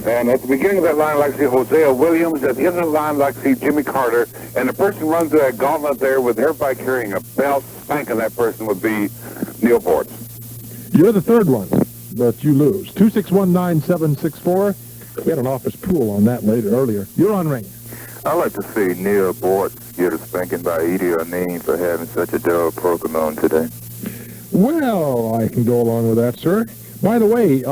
And at the beginning of that line, I'd like to see Hosea Williams. At the end of the line, I'd like to see Jimmy Carter. And the person who runs through that gauntlet there with everybody carrying a belt, spanking that person would be Neal Boortz. You're the third one, but you lose. 2619764. We had an office pool on that earlier. You're on Ring. I'd like to see Neal Boortz get a spanking by Edie O'Neill for having such a dull program on today. Well, I can go along with that, sir. By the way,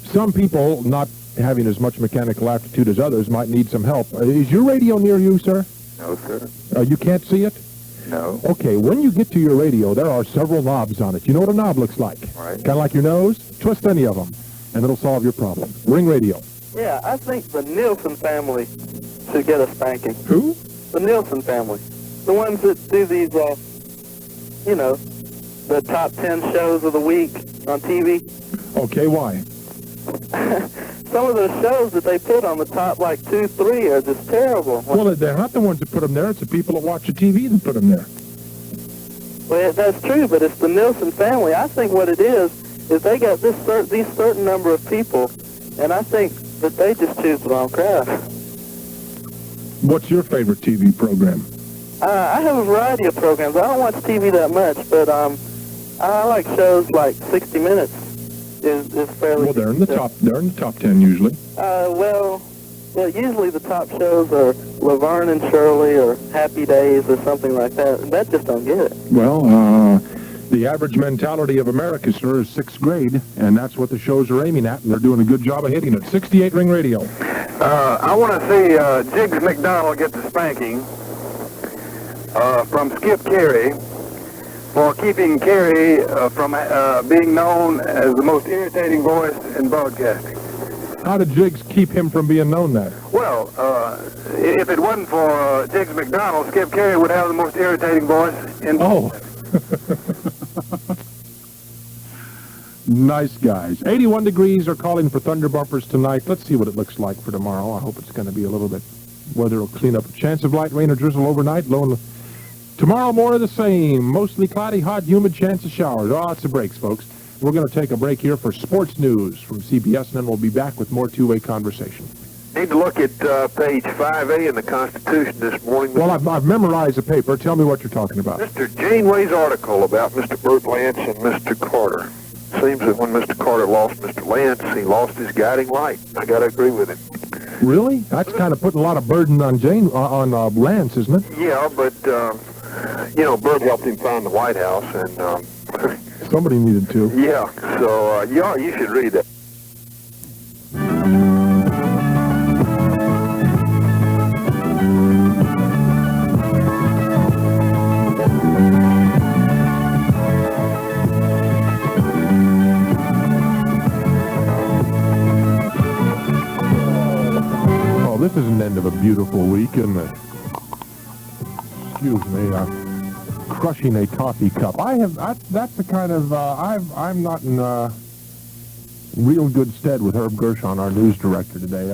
some people not having as much mechanical aptitude as others might need some help. Is your radio near you, sir? No, sir. You can't see it? No. Okay, when you get to your radio, there are several knobs on it. You know what a knob looks like? Right. Kind of like your nose? Twist any of them, and it'll solve your problem. Ring Radio. Yeah, I think the Nielsen family should get a spanking. Who? The Nielsen family. The ones that do these, the top 10 shows of the week on TV. Okay, why? Some of those shows that they put on the top, 2, 3, are just terrible. Well, they're not the ones that put them there. It's the people that watch the TV that put them there. Well, that's true, but it's the Nielsen family. I think what it is they got these certain number of people, and I think that they just choose the wrong crowd. What's your favorite TV program? I have a variety of programs. I don't watch TV that much, but I like shows like 60 Minutes. Is fairly. Well, they're in the top. They're in the top 10 usually. Well, usually the top shows are Laverne and Shirley or Happy Days or something like that. And that just don't get it. Well, the average mentality of America, sir, is 6th grade, and that's what the shows are aiming at, and they're doing a good job of hitting it. 68 Ring Radio. I want to see Jiggs McDonald get the spanking from Skip Carey for keeping Carey from being known as the most irritating voice in broadcasting. How did Jiggs keep him from being known that? Well, if it wasn't for Jiggs McDonald, Skip Carey would have the most irritating voice in broadcasting. Nice guys. 81 degrees are calling for thunder bumpers tonight. Let's see what it looks like for tomorrow. I hope it's going to be a little bit, weather will clean up. A chance of light rain or drizzle overnight. Tomorrow, more of the same. Mostly cloudy, hot, humid, chance of showers. Lots of breaks, folks. We're going to take a break here for sports news from CBS, and then we'll be back with more two-way conversation. Need to look at page 5A in the Constitution this morning. Well, I've memorized the paper. Tell me what you're talking about. Mr. Janeway's article about Mr. Burt Lance and Mr. Carter. Seems that when Mr. Carter lost Mr. Lance, he lost his guiding light. I got to agree with him. Really? That's kind of putting a lot of burden on Lance, isn't it? Yeah, but, Burt helped him find the White House, and... Somebody needed to. Yeah, so, you should read that. This is an end of a beautiful week, isn't it? Excuse me, crushing a coffee cup. That's the kind of, I'm not in real good stead with Herb Gershon, our news director today.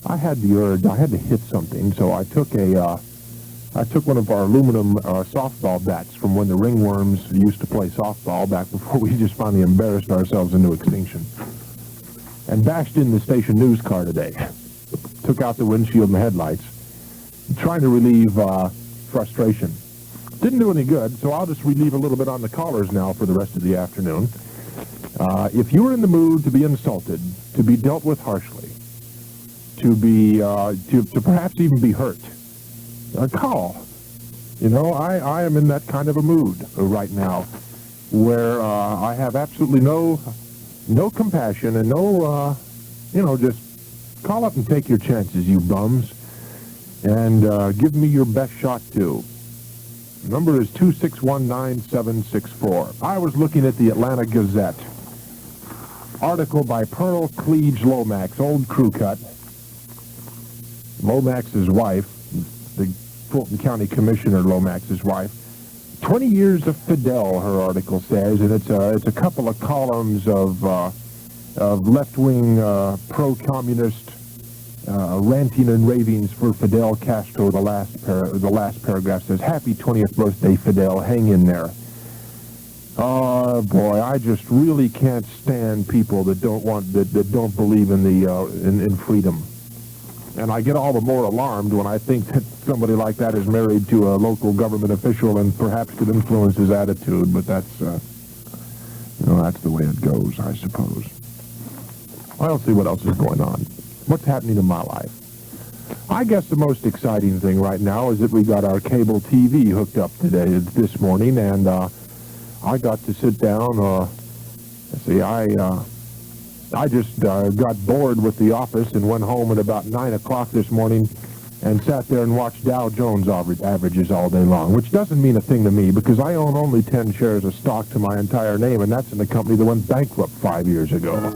I had the urge, I had to hit something, so I took one of our aluminum softball bats from when the ringworms used to play softball back before we just finally embarrassed ourselves into extinction, and bashed in the station news car today. Took out the windshield and the headlights, trying to relieve frustration. Didn't do any good, so I'll just relieve a little bit on the callers now for the rest of the afternoon. If you were in the mood to be insulted, to be dealt with harshly, to be to perhaps even be hurt, call. You know, I am in that kind of a mood right now, where I have absolutely no compassion and no just. Call up and take your chances, you bums, and give me your best shot, too. The number is 2619764. I was looking at the Atlanta Gazette. Article by Pearl Cleage Lomax, old crew cut. Lomax's wife, the Fulton County Commissioner Lomax's wife. 20 years of Fidel, her article says, and it's a couple of columns of left-wing pro-communist ranting and ravings for Fidel Castro. The last paragraph says, "Happy 20th birthday, Fidel. Hang in there." Oh boy, I just really can't stand people that don't believe in the in freedom. And I get all the more alarmed when I think that somebody like that is married to a local government official and perhaps could influence his attitude. But that's that's the way it goes, I suppose. I'll see what else is going on. What's happening in my life? I guess the most exciting thing right now is that we got our cable TV hooked up this morning, and I got to sit down. I just got bored with the office and went home at about 9 o'clock this morning and sat there and watched Dow Jones averages all day long, which doesn't mean a thing to me because I own only 10 shares of stock to my entire name, and that's in a company that went bankrupt 5 years ago.